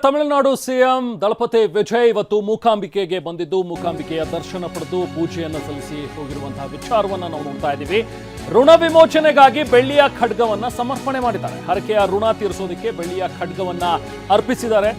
Tamil Nadu CM ದಳಪತಿ Vijay ಇವತ್ತು ಮೂಕಾಂಬಿಕೆಗೆ ಬಂದಿದ್ದು ಮೂಕಾಂಬಿಕೆಯ ದರ್ಶನ ಪಡೆದು ಪೂಜೆಯನ್ನು ಸಲ್ಲಿಸಿ ಹೋಗಿರುವಂತಹ ವಿಚಾರವನ್ನು ನಾವು ನೋಡ್ತಾ ಇದ್ದೀವಿ. ಋಣ ವಿಮೋಚನೆಗಾಗಿ ಬೆಳ್ಳಿಯ ಖಡ್ಗವನ್ನ ಸಮರ್ಪಣೆ ಮಾಡಿದ್ದಾರೆ. ಹರಕೆಯ ಋಣ ತೀರಿಸೋದಕ್ಕೆ ಬೆಳ್ಳಿಯ ಖಡ್ಗವನ್ನ ಅರ್ಪಿಸಿದ್ದಾರೆ.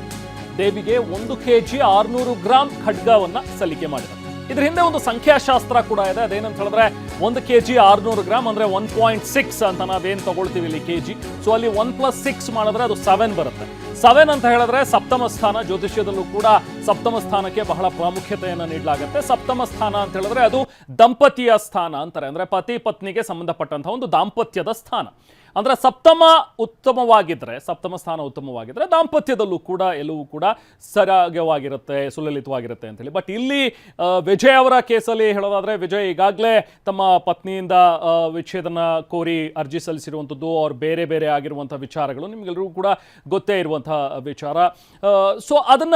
ದೇವಿಗೆ 1 ಕೆಜಿ 600 ಗ್ರಾಂ ಖಡ್ಗವನ್ನ ಸಲ್ಲಿಕೆ ಮಾಡಿದ್ದಾರೆ. ಇದ್ರ ಹಿಂದೆ ಒಂದು ಸಂಖ್ಯಾಶಾಸ್ತ್ರ ಕೂಡ ಇದೆ. ಅದೇನಂತ ಹೇಳಿದ್ರೆ 1 ಕೆಜಿ 600 ಗ್ರಾಮ್ ಅಂದ್ರೆ 1.6 ಅಂತ ನಾವೇನ್ ತಗೊಳ್ತೀವಿ ಇಲ್ಲಿ ಕೆಜಿ. ಸೊ ಅಲ್ಲಿ 1 + 6 ಮಾಡಿದ್ರೆ ಅದು 7 ಬರುತ್ತೆ. 7 ಅಂತ ಹೇಳಿದ್ರೆ ಸಪ್ತಮ ಸ್ಥಾನ. ಜ್ಯೋತಿಷ್ಯದಲ್ಲೂ ಕೂಡ ಸಪ್ತಮ ಸ್ಥಾನಕ್ಕೆ ಬಹಳ ಪ್ರಾಮುಖ್ಯತೆಯನ್ನು ನೀಡಲಾಗುತ್ತೆ. ಸಪ್ತಮ ಸ್ಥಾನ ಅಂತ ಹೇಳಿದ್ರೆ ಅದು ದಂಪತಿಯ ಸ್ಥಾನ ಅಂತಾರೆ. ಅಂದ್ರೆ ಪತಿ ಪತ್ನಿಗೆ ಸಂಬಂಧಪಟ್ಟಂತಹ ಒಂದು ದಾಂಪತ್ಯದ ಸ್ಥಾನ. ಅಂದ್ರೆ ಸಪ್ತಮ ಸ್ಥಾನ ಉತ್ತಮವಾಗಿದ್ರೆ ದಾಂಪತ್ಯದಲ್ಲೂ ಕೂಡ ಎಲ್ಲವೂ ಕೂಡ ಸರಾಗವಾಗಿರುತ್ತೆ, ಸುಲಲಿತವಾಗಿರುತ್ತೆ ಅಂತೇಳಿ. ಬಟ್ ಇಲ್ಲಿ ವಿಜಯ್ ಅವರ ಕೇಸಲ್ಲಿ ಹೇಳೋದಾದ್ರೆ, ವಿಜಯ್ ಈಗಾಗಲೇ ತಮ್ಮ ಪತ್ನಿಯಿಂದ ವಿಚ್ಛೇದನ ಕೋರಿ ಅರ್ಜಿ ಸಲ್ಲಿಸಿರುವಂಥದ್ದು. ಅವ್ರು ಬೇರೆ ಬೇರೆ ಆಗಿರುವಂಥ ವಿಚಾರಗಳು ನಿಮ್ಗೆಲ್ಲರಿಗೂ ಕೂಡ ಗೊತ್ತೇ ಇರುವಂತಹ ವಿಚಾರ. ಸೊ ಅದನ್ನ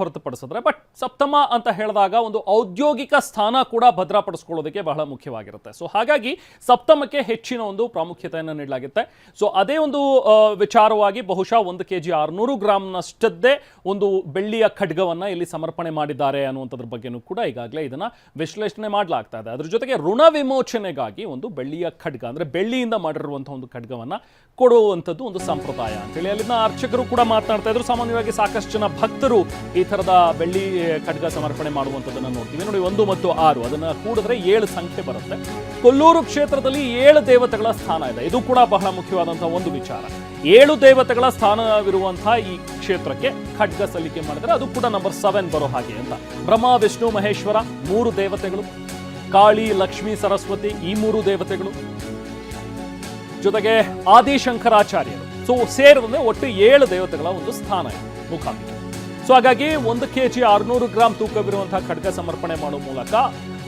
ಹೊರತುಪಡಿಸಿದ್ರೆ, ಬಟ್ ಸಪ್ತಮ ಅಂತ ಹೇಳಿದಾಗ ಒಂದು ಔದ್ಯೋಗಿಕ ಸ್ಥಾನ ಕೂಡ ಭದ್ರಪಡಿಸ್ಕೊಳ್ಳೋದಕ್ಕೆ ಬಹಳ ಮುಖ್ಯವಾಗಿರುತ್ತೆ. ಸೊ ಹಾಗಾಗಿ ಸಪ್ತಮಕ್ಕೆ ಹೆಚ್ಚಿನ ಒಂದು ಪ್ರಾಮುಖ್ಯತೆಯನ್ನು ನೀಡಲಾಗುತ್ತೆ. ಸೊ ಅದೇ ಒಂದು ವಿಚಾರವಾಗಿ ಬಹುಶಃ 1 ಕೆಜಿ 600 ಗ್ರಾಂನಷ್ಟದ್ದೇ ಒಂದು ಬೆಳ್ಳಿಯ ಖಡ್ಗವನ್ನ ಇಲ್ಲಿ ಸಮರ್ಪಣೆ ಮಾಡಿದ್ದಾರೆ ಅನ್ನುವಂಥದ್ರ ಬಗ್ಗೆನೂ ಕೂಡ ಈಗಾಗಲೇ ಇದನ್ನ ವಿಶ್ಲೇಷಣೆ ಮಾಡಲಾಗ್ತಾ ಇದೆ. ಅದ್ರ ಜೊತೆಗೆ ಋಣ ವಿಮೋಚನೆಗಾಗಿ ಒಂದು ಬೆಳ್ಳಿಯ ಖಡ್ಗ ಅಂದ್ರೆ ಬೆಳ್ಳಿಯಿಂದ ಮಾಡಿರುವಂತಹ ಒಂದು ಖಡ್ಗವನ್ನ ಕೊಡುವಂಥದ್ದು ಒಂದು ಸಂಪ್ರದಾಯ ಅಂತೇಳಿ ಅಲ್ಲಿನ ಅರ್ಚಕರು ಕೂಡ ಮಾತನಾಡ್ತಾ ಇದ್ರು. ಸಾಮಾನ್ಯವಾಗಿ ಸಾಕಷ್ಟು ಜನ ಭಕ್ತರು ಈ ತರದ ಬೆಳ್ಳಿ ಖಡ್ಗ ಸಮರ್ಪಣೆ ಮಾಡುವಂಥದ್ದನ್ನ ನೋಡ್ತೀವಿ. ನೋಡಿ, 1 ಮತ್ತು 6 ಅದನ್ನ ಕೂಡಿದ್ರೆ 7 ಸಂಖ್ಯೆ ಬರುತ್ತೆ. ಕೊಲ್ಲೂರು ಕ್ಷೇತ್ರದಲ್ಲಿ 7 ದೇವತೆಗಳ ಸ್ಥಾನ ಇದೆ. ಇದು ಕೂಡ ಬಹಳ ಮುಖ್ಯವಾದಂತಹ ಒಂದು ವಿಚಾರ. 7 ದೇವತೆಗಳ ಸ್ಥಾನವಿರುವಂತಹ ಈ ಕ್ಷೇತ್ರಕ್ಕೆ ಖಡ್ಗ ಸಲ್ಲಿಕೆ ಮಾಡಿದ್ರೆ ಅದು ಕೂಡ ನಂಬರ್ 7 ಬರೋ ಹಾಗೆ ಅಂತ. ಬ್ರಹ್ಮ, ವಿಷ್ಣು, ಮಹೇಶ್ವರ 3 ದೇವತೆಗಳು, ಕಾಳಿ, ಲಕ್ಷ್ಮೀ, ಸರಸ್ವತಿ ಈ 3 ದೇವತೆಗಳು, ಜೊತೆಗೆ ಆದಿಶಂಕರಾಚಾರ್ಯರು. ಸೊ ಸೇರಿದ್ರೆ ಒಟ್ಟು 7 ದೇವತೆಗಳ ಒಂದು ಸ್ಥಾನ ಇದೆ ಮೂಕಾಂಬಿಕೆ. ಸೊ ಹಾಗಾಗಿ 1 ಕೆಜಿ 600 ಗ್ರಾಂ ತೂಕವಿರುವಂತಹ ಖಡ್ಗ ಸಮರ್ಪಣೆ ಮಾಡುವ ಮೂಲಕ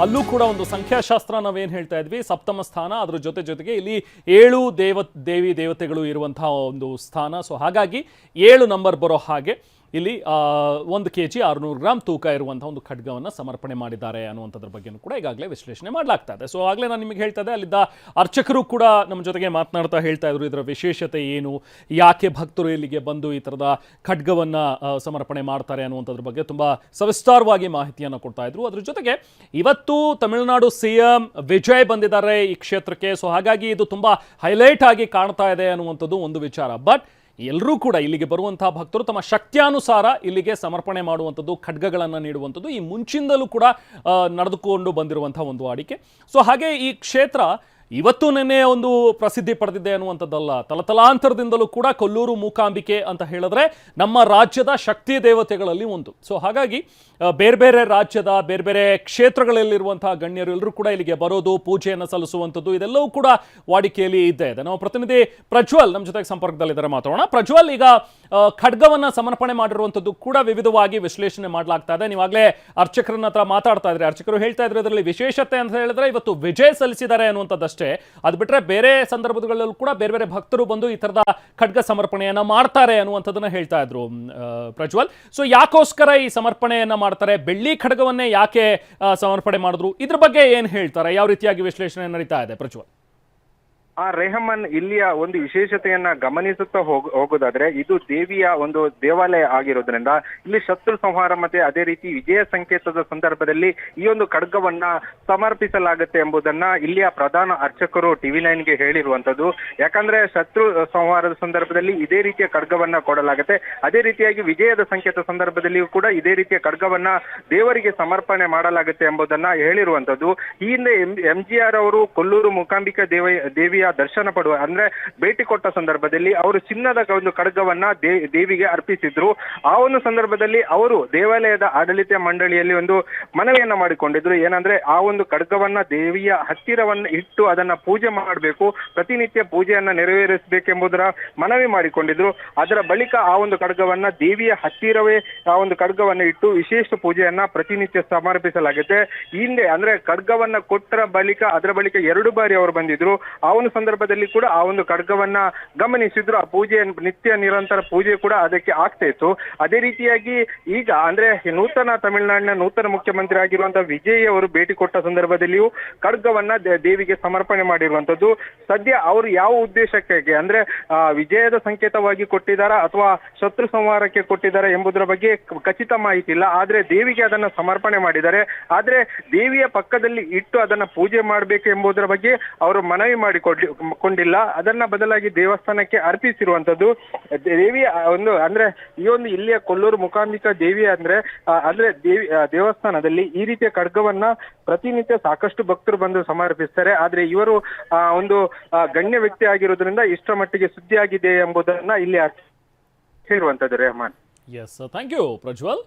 ಅಲ್ಲೂ ಕೂಡ ಒಂದು ಸಂಖ್ಯಾಶಾಸ್ತ್ರ ನಾವೇನು ಹೇಳ್ತಾ ಇದ್ವಿ, ಸಪ್ತಮ ಸ್ಥಾನ, ಅದ್ರ ಜೊತೆಗೆ ಇಲ್ಲಿ 7 ದೇವಿ ದೇವತೆಗಳು ಇರುವಂತಹ ಒಂದು ಸ್ಥಾನ. ಸೊ ಹಾಗಾಗಿ 7 ನಂಬರ್ ಬರೋ ಹಾಗೆ ಇಲ್ಲಿ 1 ಕೆಜಿ 600 ಗ್ರಾಂ ತೂಕ ಇರುವಂತಹ ಒಂದು ಖಡ್ಗವನ್ನು ಸಮರ್ಪಣೆ ಮಾಡಿದ್ದಾರೆ ಅನ್ನುವಂಥದ್ರ ಬಗ್ಗೆನೂ ಕೂಡ ಈಗಾಗಲೇ ವಿಶ್ಲೇಷಣೆ ಮಾಡಲಾಗ್ತಾ ಇದೆ. ಸೊ ಆಗಲೇ ನಾನು ನಿಮಗೆ ಹೇಳ್ತಾ ಇದ್ದೆ, ಅಲ್ಲಿದ್ದ ಅರ್ಚಕರು ಕೂಡ ನಮ್ಮ ಜೊತೆಗೆ ಮಾತನಾಡ್ತಾ ಹೇಳ್ತಾ ಇದ್ರು ಇದರ ವಿಶೇಷತೆ ಏನು, ಯಾಕೆ ಭಕ್ತರು ಇಲ್ಲಿಗೆ ಬಂದು ಈ ಥರದ ಖಡ್ಗವನ್ನು ಸಮರ್ಪಣೆ ಮಾಡ್ತಾರೆ ಅನ್ನುವಂಥದ್ರ ಬಗ್ಗೆ ತುಂಬ ಸವಿಸ್ತಾರವಾಗಿ ಮಾಹಿತಿಯನ್ನು ಕೊಡ್ತಾ ಇದ್ರು. ಅದ್ರ ಜೊತೆಗೆ ಇವತ್ತು ತಮಿಳುನಾಡು ಸಿಎಂ ವಿಜಯ್ ಬಂದಿದ್ದಾರೆ ಈ ಕ್ಷೇತ್ರಕ್ಕೆ. ಸೊ ಹಾಗಾಗಿ ಇದು ತುಂಬ ಹೈಲೈಟ್ ಆಗಿ ಕಾಣ್ತಾ ಇದೆ ಅನ್ನುವಂಥದ್ದು ಒಂದು ವಿಚಾರ. ಬಟ್ ಎಲ್ಲರೂ ಕೂಡ ಇಲ್ಲಿಗೆ ಬರುವಂತಹ ಭಕ್ತರು ತಮ್ಮ ಶಕ್ತಿಯಾನುಸಾರ ಇಲ್ಲಿಗೆ ಸಮರ್ಪಣೆ ಮಾಡುವಂಥದ್ದು, ಖಡ್ಗಗಳನ್ನು ನೀಡುವಂಥದ್ದು ಈ ಮುಂಚಿಂದಲೂ ಕೂಡ ನಡೆದುಕೊಂಡು ಬಂದಿರುವಂತಹ ಒಂದು ವಾಡಿಕೆ. ಸೊ ಹಾಗೆ ಈ ಕ್ಷೇತ್ರ ಇವತ್ತು ನಿನ್ನೆ ಒಂದು ಪ್ರಸಿದ್ಧಿ ಪಡೆದಿದೆ ಅನ್ನುವಂಥದ್ದಲ್ಲ. ತಲತಲಾಂತರದಿಂದಲೂ ಕೂಡ ಕೊಲ್ಲೂರು ಮೂಕಾಂಬಿಕೆ ಅಂತ ಹೇಳಿದ್ರೆ ನಮ್ಮ ರಾಜ್ಯದ ಶಕ್ತಿ ದೇವತೆಗಳಲ್ಲಿ ಒಂದು. ಸೊ ಹಾಗಾಗಿ ಬೇರೆ ಬೇರೆ ರಾಜ್ಯದ ಬೇರೆ ಬೇರೆ ಕ್ಷೇತ್ರಗಳಲ್ಲಿರುವಂತಹ ಗಣ್ಯರು ಎಲ್ಲರೂ ಕೂಡ ಇಲ್ಲಿಗೆ ಬರೋದು, ಪೂಜೆಯನ್ನು ಸಲ್ಲಿಸುವಂಥದ್ದು ಇದೆಲ್ಲವೂ ಕೂಡ ವಾಡಿಕೆಯಲ್ಲಿ ಇದ್ದೇ ಇದೆ. ನಾವು ಪ್ರತಿನಿಧಿ ಪ್ರಜ್ವಲ್ ನಮ್ಮ ಜೊತೆಗೆ ಸಂಪರ್ಕದಲ್ಲಿದ್ದಾರೆ, ಮಾತಾಡೋಣ. ಪ್ರಜ್ವಲ್, ಈಗ ಖಡ್ಗವನ್ನು ಸಮರ್ಪಣೆ ಮಾಡಿರುವಂಥದ್ದು ಕೂಡ ವಿವಿಧವಾಗಿ ವಿಶ್ಲೇಷಣೆ ಮಾಡಲಾಗ್ತಾ ಇದೆ. ನೀವಾಗಲೇ ಅರ್ಚಕರನ್ನ ಹತ್ರ ಮಾತಾಡ್ತಾ ಇದ್ರೆ, ಅರ್ಚಕರು ಹೇಳ್ತಾ ಇದ್ರು ಇದರಲ್ಲಿ ವಿಶೇಷತೆ ಅಂತ ಹೇಳಿದ್ರೆ ಇವತ್ತು ವಿಜಯ್ ಸಲ್ಲಿಸಿದ್ದಾರೆ ಅನ್ನುವಂಥದ್ದಷ್ಟೇ. ಅದು ಬಿಟ್ರೆ ಬೇರೆ ಸಂದರ್ಭಗಳಲ್ಲೂ ಕೂಡ ಬೇರೆ ಬೇರೆ ಭಕ್ತರು ಬಂದು ಈ ತರದ ಖಡ್ಗ ಸಮರ್ಪಣೆಯನ್ನ ಮಾಡ್ತಾರೆ ಅನ್ನುವಂಥದ್ದನ್ನ ಹೇಳ್ತಾ ಇದ್ರು ಪ್ರಜ್ವಲ್. ಸೊ ಯಾಕೋಸ್ಕರ ಈ ಸಮರ್ಪಣೆಯನ್ನ ಮಾಡ್ತಾರೆ, ಬೆಳ್ಳಿ ಖಡ್ಗವನ್ನೇ ಯಾಕೆ ಸಮರ್ಪಣೆ ಮಾಡಿದ್ರು, ಇದ್ರ ಬಗ್ಗೆ ಏನ್ ಹೇಳ್ತಾರೆ, ಯಾವ ರೀತಿಯಾಗಿ ವಿಶ್ಲೇಷಣೆ ನಡೀತಾ ಇದೆ ಪ್ರಜ್ವಲ್? ರೆಹಮಾನ್, ಇಲ್ಲಿಯ ಒಂದು ವಿಶೇಷತೆಯನ್ನ ಗಮನಿಸುತ್ತಾ ಹೋಗೋದಾದ್ರೆ, ಇದು ದೇವಿಯ ಒಂದು ದೇವಾಲಯ ಆಗಿರೋದ್ರಿಂದ ಇಲ್ಲಿ ಶತ್ರು ಸಂಹಾರ ಮತ್ತೆ ಅದೇ ರೀತಿ ವಿಜಯ ಸಂಕೇತದ ಸಂದರ್ಭದಲ್ಲಿ ಈ ಒಂದು ಖಡ್ಗವನ್ನ ಸಮರ್ಪಿಸಲಾಗುತ್ತೆ ಎಂಬುದನ್ನ ಇಲ್ಲಿಯ ಪ್ರಧಾನ ಅರ್ಚಕರು TV9ಗೆ ಹೇಳಿರುವಂತದ್ದು. ಯಾಕಂದ್ರೆ ಶತ್ರು ಸಂಹಾರದ ಸಂದರ್ಭದಲ್ಲಿ ಇದೇ ರೀತಿಯ ಖಡ್ಗವನ್ನ ಕೊಡಲಾಗುತ್ತೆ. ಅದೇ ರೀತಿಯಾಗಿ ವಿಜಯದ ಸಂಕೇತ ಸಂದರ್ಭದಲ್ಲಿಯೂ ಕೂಡ ಇದೇ ರೀತಿಯ ಖಡ್ಗವನ್ನ ದೇವರಿಗೆ ಸಮರ್ಪಣೆ ಮಾಡಲಾಗುತ್ತೆ ಎಂಬುದನ್ನ ಹೇಳಿರುವಂತದ್ದು. ಈ ಹಿಂದೆ MGR ಅವರು ಕೊಲ್ಲೂರು ಮೂಕಾಂಬಿಕಾ ದೇವಿಯ ದರ್ಶನ ಪಡುವ ಅಂದ್ರೆ ಭೇಟಿ ಕೊಟ್ಟ ಸಂದರ್ಭದಲ್ಲಿ ಅವರು ಚಿನ್ನದ ಒಂದು ಖಡ್ಗವನ್ನ ದೇವಿಗೆ ಅರ್ಪಿಸಿದ್ರು. ಆ ಒಂದು ಸಂದರ್ಭದಲ್ಲಿ ಅವರು ದೇವಾಲಯದ ಆಡಳಿತ ಮಂಡಳಿಯಲ್ಲಿ ಒಂದು ಮನವಿಯನ್ನ ಮಾಡಿಕೊಂಡಿದ್ರು. ಏನಂದ್ರೆ ಆ ಒಂದು ಖಡ್ಗವನ್ನ ದೇವಿಯ ಹತ್ತಿರವನ್ನ ಇಟ್ಟು ಅದನ್ನ ಪೂಜೆ ಮಾಡಬೇಕು, ಪ್ರತಿನಿತ್ಯ ಪೂಜೆಯನ್ನ ನೆರವೇರಿಸಬೇಕೆಂಬುದರ ಮನವಿ ಮಾಡಿಕೊಂಡಿದ್ರು. ಅದರ ಬಳಿಕ ಆ ಒಂದು ಖಡ್ಗವನ್ನ ದೇವಿಯ ಹತ್ತಿರವೇ ಆ ಒಂದು ಖಡ್ಗವನ್ನ ಇಟ್ಟು ವಿಶೇಷ ಪೂಜೆಯನ್ನ ಪ್ರತಿನಿತ್ಯ ಸಮರ್ಪಿಸಲಾಗುತ್ತೆ. ಹಿಂದೆ ಅಂದ್ರೆ ಖಡ್ಗವನ್ನ ಕೊಟ್ಟರ ಬಳಿಕ ಅದರ ಬಳಿಕ 2 ಬಾರಿ ಅವರು ಬಂದಿದ್ರು. ಆ ಒಂದು ಸಂದರ್ಭದಲ್ಲಿ ಕೂಡ ಆ ಒಂದು ಖಡ್ಗವನ್ನ ಗಮನಿಸಿದ್ರು. ಆ ಪೂಜೆ ನಿತ್ಯ ನಿರಂತರ ಪೂಜೆ ಕೂಡ ಅದಕ್ಕೆ ಆಗ್ತಾ ಇತ್ತು. ಅದೇ ರೀತಿಯಾಗಿ ಈಗ ಅಂದ್ರೆ ತಮಿಳುನಾಡಿನ ನೂತನ ಮುಖ್ಯಮಂತ್ರಿ ಆಗಿರುವಂತಹ ವಿಜಯ್ ಅವರು ಭೇಟಿ ಕೊಟ್ಟ ಸಂದರ್ಭದಲ್ಲಿಯೂ ಖಡ್ಗವನ್ನ ದೇವಿಗೆ ಸಮರ್ಪಣೆ ಮಾಡಿರುವಂತದ್ದು. ಸದ್ಯ ಅವರು ಯಾವ ಉದ್ದೇಶಕ್ಕೆ ಅಂದ್ರೆ ವಿಜಯದ ಸಂಕೇತವಾಗಿ ಕೊಟ್ಟಿದ್ದಾರಾ ಅಥವಾ ಶತ್ರು ಸಂಹಾರಕ್ಕೆ ಕೊಟ್ಟಿದ್ದಾರೆ ಎಂಬುದರ ಬಗ್ಗೆ ಖಚಿತ ಮಾಹಿತಿ ಇಲ್ಲ. ಆದ್ರೆ ದೇವಿಗೆ ಅದನ್ನ ಸಮರ್ಪಣೆ ಮಾಡಿದ್ದಾರೆ. ಆದ್ರೆ ದೇವಿಯ ಪಕ್ಕದಲ್ಲಿ ಇಟ್ಟು ಅದನ್ನ ಪೂಜೆ ಮಾಡಬೇಕು ಎಂಬುದರ ಬಗ್ಗೆ ಅವರು ಮನವಿ ಮಾಡಿಕೊಂಡಿಲ್ಲ. ಅದನ್ನ ಬದಲಾಗಿ ದೇವಸ್ಥಾನಕ್ಕೆ ಅರ್ಪಿಸಿರುವಂತದ್ದು. ದೇವಿಯ ಅಂದ್ರೆ ಈ ಒಂದು ಇಲ್ಲಿಯ ಕೊಲ್ಲೂರು ಮೂಕಾಂಬಿಕಾ ದೇವಿ ಅಂದ್ರೆ ದೇವಸ್ಥಾನದಲ್ಲಿ ಈ ರೀತಿಯ ಖಡ್ಗವನ್ನ ಪ್ರತಿನಿತ್ಯ ಸಾಕಷ್ಟು ಭಕ್ತರು ಬಂದು ಸಮರ್ಪಿಸ್ತಾರೆ. ಆದ್ರೆ ಇವರು ಒಂದು ಗಣ್ಯ ವ್ಯಕ್ತಿ ಆಗಿರೋದ್ರಿಂದ ಇಷ್ಟರ ಮಟ್ಟಿಗೆ ಸುದ್ದಿ ಆಗಿದೆ ಎಂಬುದನ್ನ ಇಲ್ಲಿ ಹೇಳುವಂತದ್ದು Rehman. Yes, thank you Prajwal.